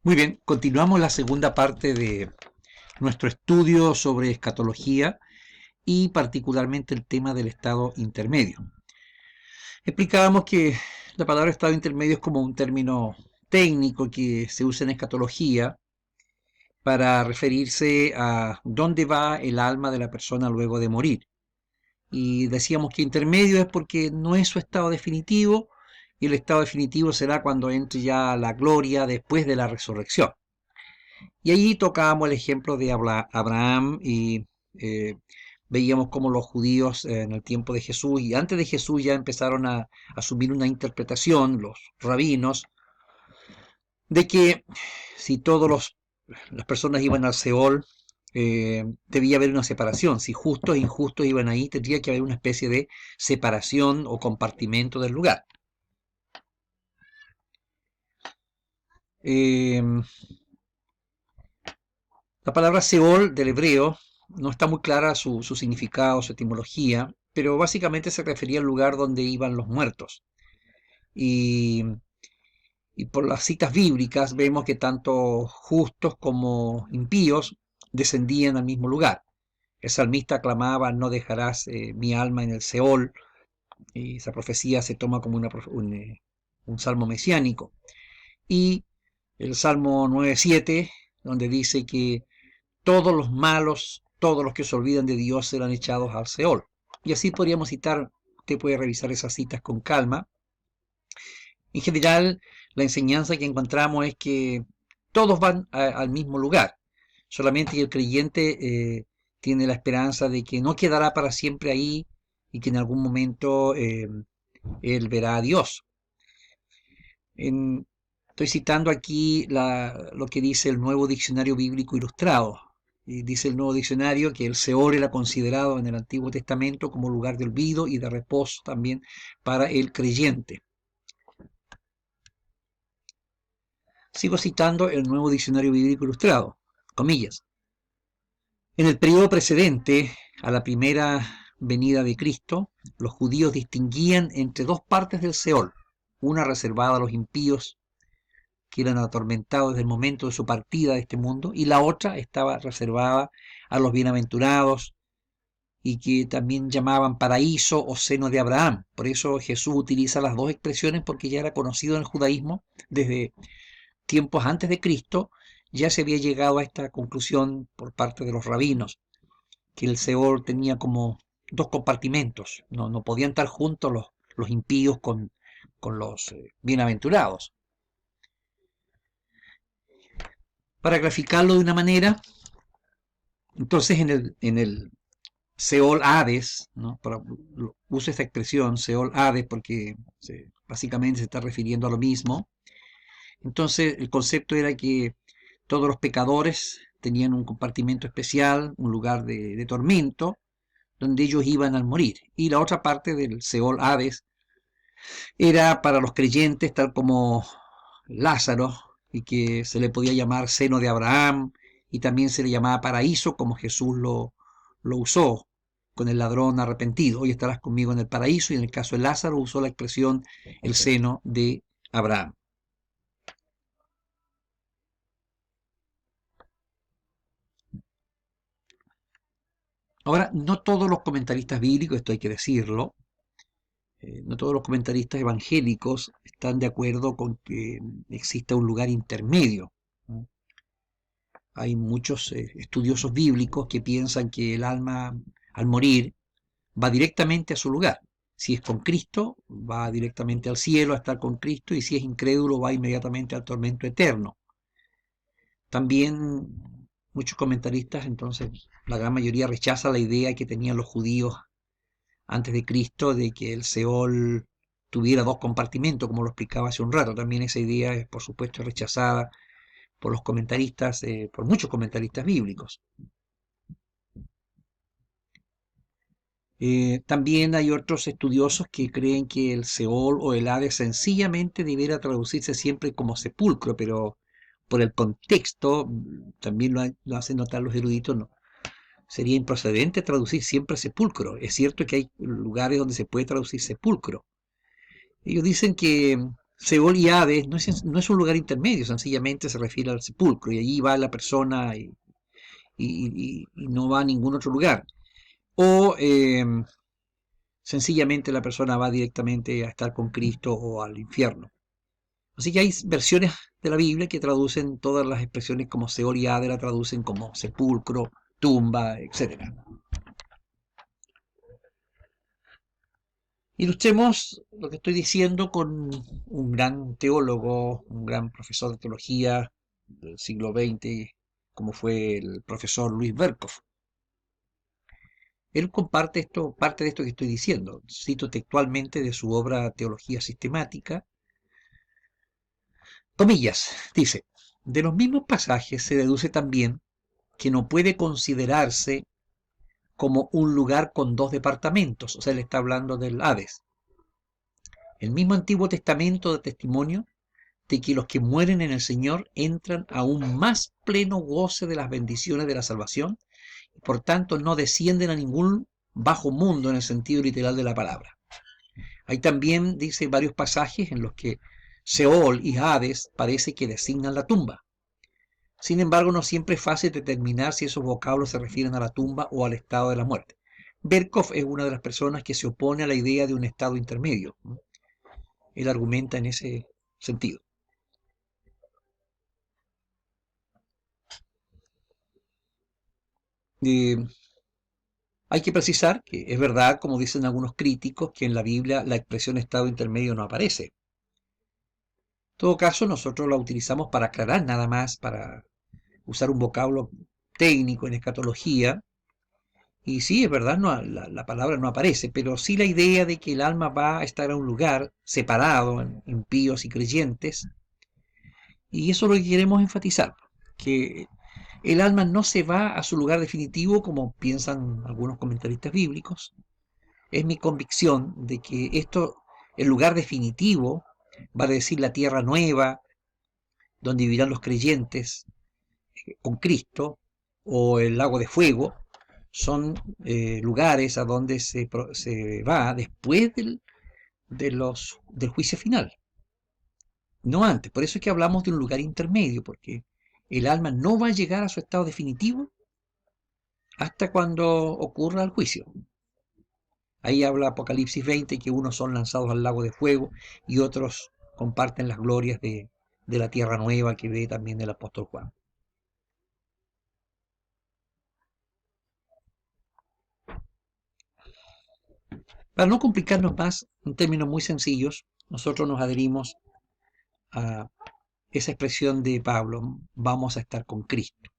Muy bien, continuamos la segunda parte de nuestro estudio sobre escatología y particularmente el tema del estado intermedio. Explicábamos que la palabra estado intermedio es como un término técnico que se usa en escatología para referirse a dónde va el alma de la persona luego de morir. Y decíamos que intermedio es porque no es su estado definitivo, y el estado definitivo será cuando entre ya la gloria después de la resurrección. Y allí tocábamos el ejemplo de Abraham y eh, veíamos cómo los judíos en el tiempo de Jesús y antes de Jesús ya empezaron a asumir una interpretación, los rabinos, de que si las personas iban al Seol, debía haber una separación. Si justos e injustos iban ahí, tendría que haber una especie de separación o compartimento del lugar. Eh, La palabra Seol del hebreo no está muy clara su significado, su etimología, pero básicamente se refería al lugar donde iban los muertos. Y, y por las citas bíblicas vemos que tanto justos como impíos descendían al mismo lugar. El salmista clamaba, no dejarás mi alma en el Seol, y esa profecía se toma como un salmo mesiánico. Y el Salmo 9.7, donde dice que todos los malos, todos los que se olvidan de Dios serán echados al Seol. Y así podríamos citar, usted puede revisar esas citas con calma. En general, la enseñanza que encontramos es que todos van al mismo lugar, solamente que el creyente tiene la esperanza de que no quedará para siempre ahí y que en algún momento él verá a Dios. En, Estoy citando aquí lo que dice el Nuevo Diccionario Bíblico Ilustrado. Y dice el Nuevo Diccionario que el Seol era considerado en el Antiguo Testamento como lugar de olvido y de reposo también para el creyente. Sigo citando el Nuevo Diccionario Bíblico Ilustrado, comillas. En el periodo precedente a la primera venida de Cristo, los judíos distinguían entre dos partes del Seol, una reservada a los impíos que eran atormentados desde el momento de su partida de este mundo, y la otra estaba reservada a los bienaventurados y que también llamaban paraíso o seno de Abraham. Por eso Jesús utiliza las dos expresiones porque ya era conocido en el judaísmo desde tiempos antes de Cristo, ya se había llegado a esta conclusión por parte de los rabinos, que el Seol tenía como dos compartimentos, no podían estar juntos los impíos con los bienaventurados. Para graficarlo de una manera, entonces en el Seol Hades, ¿no? Uso esta expresión, Seol Hades, porque básicamente se está refiriendo a lo mismo. Entonces el concepto era que todos los pecadores tenían un compartimento especial, un lugar de tormento, donde ellos iban al morir. Y la otra parte del Seol Hades era para los creyentes, tal como Lázaro, y que se le podía llamar seno de Abraham, y también se le llamaba paraíso, como Jesús lo usó con el ladrón arrepentido. Hoy estarás conmigo en el paraíso, y en el caso de Lázaro usó la expresión el seno de Abraham. Ahora, no todos los comentaristas bíblicos, esto hay que decirlo, no todos los comentaristas evangélicos están de acuerdo con que exista un lugar intermedio, ¿no? Hay muchos estudiosos bíblicos que piensan que el alma al morir va directamente a su lugar. Si es con Cristo, va directamente al cielo a estar con Cristo, y si es incrédulo, va inmediatamente al tormento eterno. También muchos comentaristas, entonces la gran mayoría rechaza la idea que tenían los judíos antes de Cristo de que el Seol tuviera dos compartimentos, como lo explicaba hace un rato. También esa idea es, por supuesto, rechazada por los comentaristas, por muchos comentaristas bíblicos. También hay otros estudiosos que creen que el Seol o el Hades sencillamente debiera traducirse siempre como sepulcro, pero por el contexto, también lo hacen notar los eruditos, no, sería improcedente traducir siempre sepulcro. Es cierto que hay lugares donde se puede traducir sepulcro. Ellos dicen que Seol y Hades no es un lugar intermedio, sencillamente se refiere al sepulcro y allí va la persona y no va a ningún otro lugar. O sencillamente la persona va directamente a estar con Cristo o al infierno. Así que hay versiones de la Biblia que traducen todas las expresiones como Seol y Hades, la traducen como sepulcro, tumba, etcétera. Ilustremos lo que estoy diciendo con un gran teólogo, un gran profesor de teología del siglo XX, como fue el profesor Luis Berkhoff. Él comparte parte de esto que estoy diciendo. Cito textualmente de su obra Teología Sistemática. Comillas, dice, de los mismos pasajes se deduce también que no puede considerarse como un lugar con dos departamentos, o sea, él está hablando del Hades. El mismo Antiguo Testamento da testimonio de que los que mueren en el Señor entran a un más pleno goce de las bendiciones de la salvación y por tanto no descienden a ningún bajo mundo en el sentido literal de la palabra. Hay también, dice, varios pasajes en los que Seol y Hades parece que designan la tumba. Sin embargo, no siempre es fácil determinar si esos vocablos se refieren a la tumba o al estado de la muerte. Berkhoff es una de las personas que se opone a la idea de un estado intermedio. Él argumenta en ese sentido. Eh, Hay que precisar que es verdad, como dicen algunos críticos, que en la Biblia la expresión estado intermedio no aparece. En todo caso, nosotros la utilizamos para aclarar nada más, para usar un vocablo técnico en escatología. Y sí, es verdad, no, la palabra no aparece, pero sí la idea de que el alma va a estar en un lugar separado, en impíos y creyentes. Y eso es lo que queremos enfatizar, que el alma no se va a su lugar definitivo como piensan algunos comentaristas bíblicos. Es mi convicción de que esto, el lugar definitivo, vale decir la tierra nueva, donde vivirán los creyentes con Cristo, o el lago de fuego, son lugares a donde se va después del juicio final, no antes. Por eso es que hablamos de un lugar intermedio, porque el alma no va a llegar a su estado definitivo hasta cuando ocurra el juicio. Ahí habla Apocalipsis 20 que unos son lanzados al lago de fuego y otros comparten las glorias de la tierra nueva que ve también el apóstol Juan. Para no complicarnos más, en términos muy sencillos, nosotros nos adherimos a esa expresión de Pablo, vamos a estar con Cristo.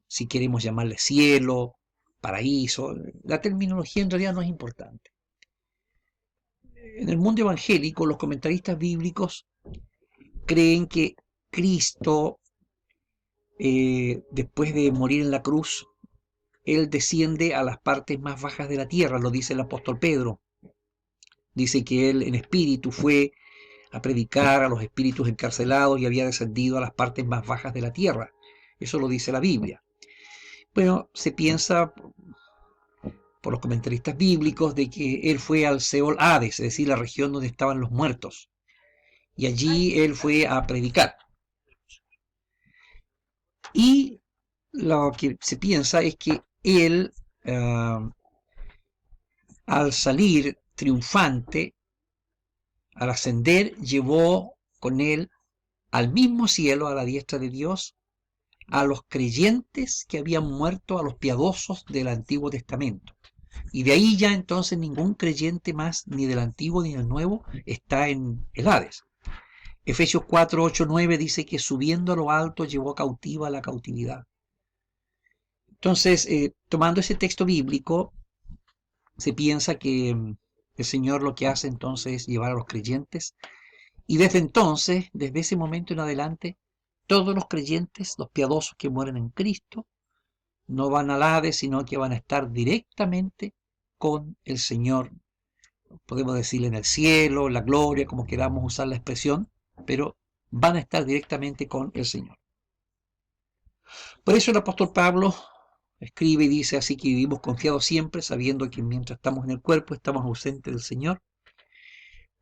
Si queremos llamarle cielo, paraíso, la terminología en realidad no es importante. En el mundo evangélico, los comentaristas bíblicos creen que Cristo, después de morir en la cruz, él desciende a las partes más bajas de la tierra, lo dice el apóstol Pedro. Dice que él en espíritu fue a predicar a los espíritus encarcelados y había descendido a las partes más bajas de la tierra. Eso lo dice la Biblia. Bueno, se piensa por los comentaristas bíblicos de que él fue al Seol Hades, es decir, la región donde estaban los muertos. Y allí él fue a predicar. Y lo que se piensa es que él, al salir triunfante, al ascender, llevó con él al mismo cielo, a la diestra de Dios, a los creyentes que habían muerto, a los piadosos del Antiguo Testamento. Y de ahí ya entonces ningún creyente más, ni del Antiguo ni del Nuevo, está en el Hades. Efesios 4, 8, 9 dice que subiendo a lo alto llevó cautiva la cautividad. Entonces, tomando ese texto bíblico, se piensa que el Señor lo que hace entonces es llevar a los creyentes y desde entonces, desde ese momento en adelante, todos los creyentes, los piadosos que mueren en Cristo, no van al Hades, sino que van a estar directamente con el Señor. Podemos decirle en el cielo, en la gloria, como queramos usar la expresión, pero van a estar directamente con el Señor. Por eso el apóstol Pablo escribe y dice, así que vivimos confiados siempre, sabiendo que mientras estamos en el cuerpo estamos ausentes del Señor,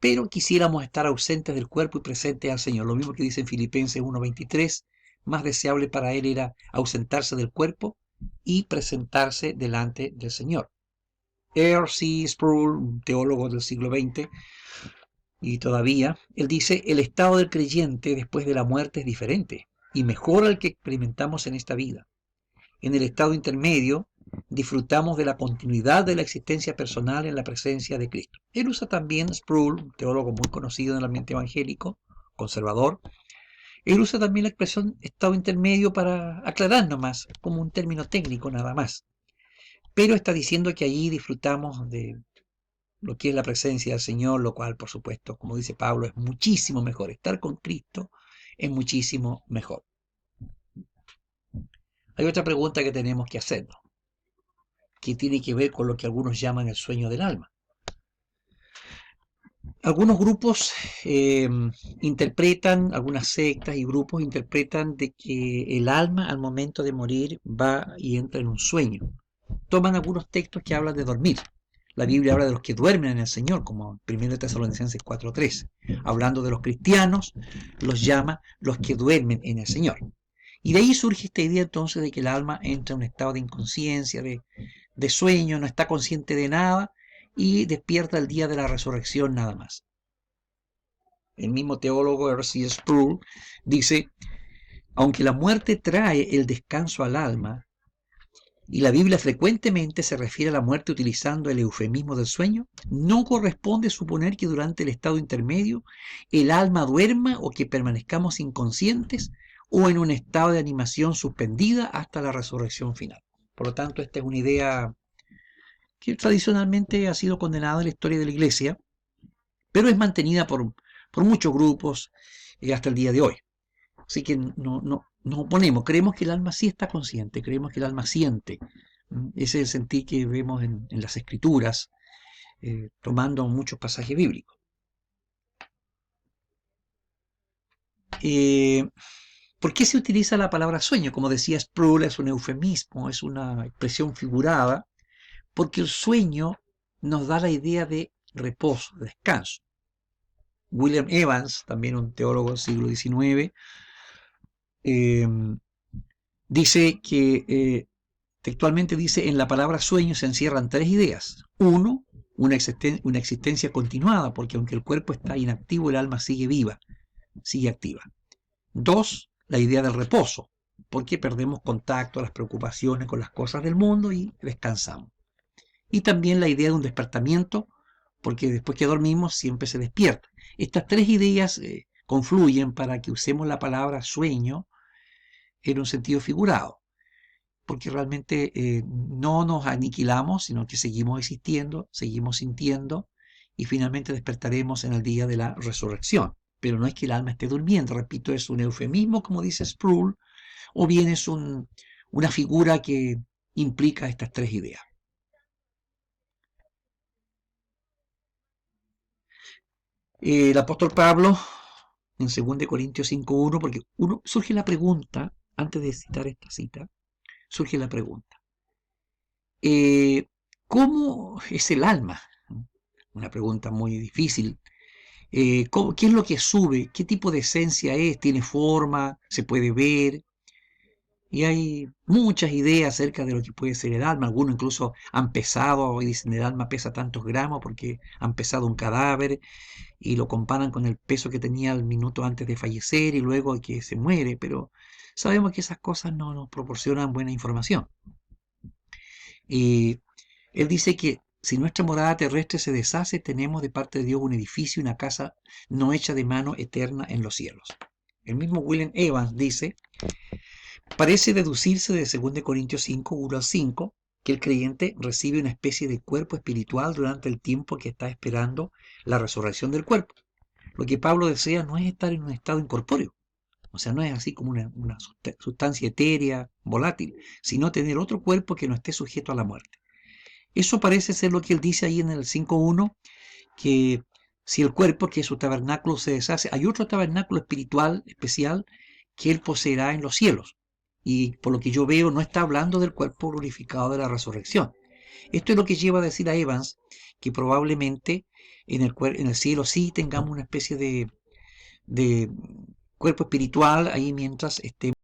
pero quisiéramos estar ausentes del cuerpo y presentes al Señor. Lo mismo que dice en Filipenses 1:23, más deseable para él era ausentarse del cuerpo y presentarse delante del Señor. R.C. Sproul, un teólogo del siglo XX, y todavía, él dice, el estado del creyente después de la muerte es diferente y mejor al que experimentamos en esta vida. En el estado intermedio, disfrutamos de la continuidad de la existencia personal en la presencia de Cristo. Él usa también, Sproul, un teólogo muy conocido en el ambiente evangélico, conservador, él usa también la expresión estado intermedio para aclarar nomás, como un término técnico nada más. Pero está diciendo que allí disfrutamos de lo que es la presencia del Señor, lo cual, por supuesto, como dice Pablo, es muchísimo mejor. Estar con Cristo es muchísimo mejor. Hay otra pregunta que tenemos que hacernos, que tiene que ver con lo que algunos llaman el sueño del alma. Algunos grupos interpretan, algunas sectas y grupos interpretan de que el alma al momento de morir va y entra en un sueño. Toman algunos textos que hablan de dormir. La Biblia habla de los que duermen en el Señor, como 1 Tesalonicenses 4:13. Hablando de los cristianos, los llama los que duermen en el Señor. Y de ahí surge esta idea entonces de que el alma entra en un estado de inconsciencia, de sueño, no está consciente de nada y despierta el día de la resurrección nada más. El mismo teólogo R.C. Sproul dice, aunque la muerte trae el descanso al alma, y la Biblia frecuentemente se refiere a la muerte utilizando el eufemismo del sueño, no corresponde suponer que durante el estado intermedio el alma duerma o que permanezcamos inconscientes o en un estado de animación suspendida hasta la resurrección final. Por lo tanto, esta es una idea que tradicionalmente ha sido condenada en la historia de la Iglesia, pero es mantenida por muchos grupos hasta el día de hoy. Así que nos oponemos, creemos que el alma sí está consciente, creemos que el alma siente. Ese es el sentir que vemos en las Escrituras, tomando muchos pasajes bíblicos. ¿Por qué se utiliza la palabra sueño? Como decía Sproul, es un eufemismo, es una expresión figurada, porque el sueño nos da la idea de reposo, de descanso. William Evans, también un teólogo del siglo XIX, dice que textualmente dice, en la palabra sueño se encierran tres ideas. Uno, una existencia continuada, porque aunque el cuerpo está inactivo, el alma sigue viva, sigue activa. Dos, la idea del reposo, porque perdemos contacto, las preocupaciones con las cosas del mundo y descansamos. Y también la idea de un despertamiento, porque después que dormimos siempre se despierta. Estas tres ideas confluyen para que usemos la palabra sueño en un sentido figurado, porque realmente no nos aniquilamos, sino que seguimos existiendo, seguimos sintiendo y finalmente despertaremos en el día de la resurrección. Pero no es que el alma esté durmiendo, repito, es un eufemismo, como dice Sproul, o bien es una figura que implica estas tres ideas. El apóstol Pablo, en 2 Corintios 5:1, porque surge la pregunta, antes de citar esta cita, surge la pregunta, ¿cómo es el alma? Una pregunta muy difícil. ¿Qué es lo que sube? ¿Qué tipo de esencia es? ¿Tiene forma? ¿Se puede ver? Y hay muchas ideas acerca de lo que puede ser el alma. Algunos incluso han pesado y dicen el alma pesa tantos gramos porque han pesado un cadáver y lo comparan con el peso que tenía el minuto antes de fallecer y luego que se muere. Pero sabemos que esas cosas no nos proporcionan buena información. Y él dice que si nuestra morada terrestre se deshace, tenemos de parte de Dios un edificio, una casa no hecha de mano eterna en los cielos. El mismo William Evans dice, parece deducirse de 2 Corintios 5:1-5 que el creyente recibe una especie de cuerpo espiritual durante el tiempo que está esperando la resurrección del cuerpo. Lo que Pablo desea no es estar en un estado incorpóreo, o sea, no es así como una sustancia etérea, volátil, sino tener otro cuerpo que no esté sujeto a la muerte. Eso parece ser lo que él dice ahí en el 5:1, que si el cuerpo, que es su tabernáculo, se deshace, hay otro tabernáculo espiritual especial que él poseerá en los cielos. Y por lo que yo veo, no está hablando del cuerpo glorificado de la resurrección. Esto es lo que lleva a decir a Evans que probablemente en el cielo sí tengamos una especie de cuerpo espiritual ahí mientras estemos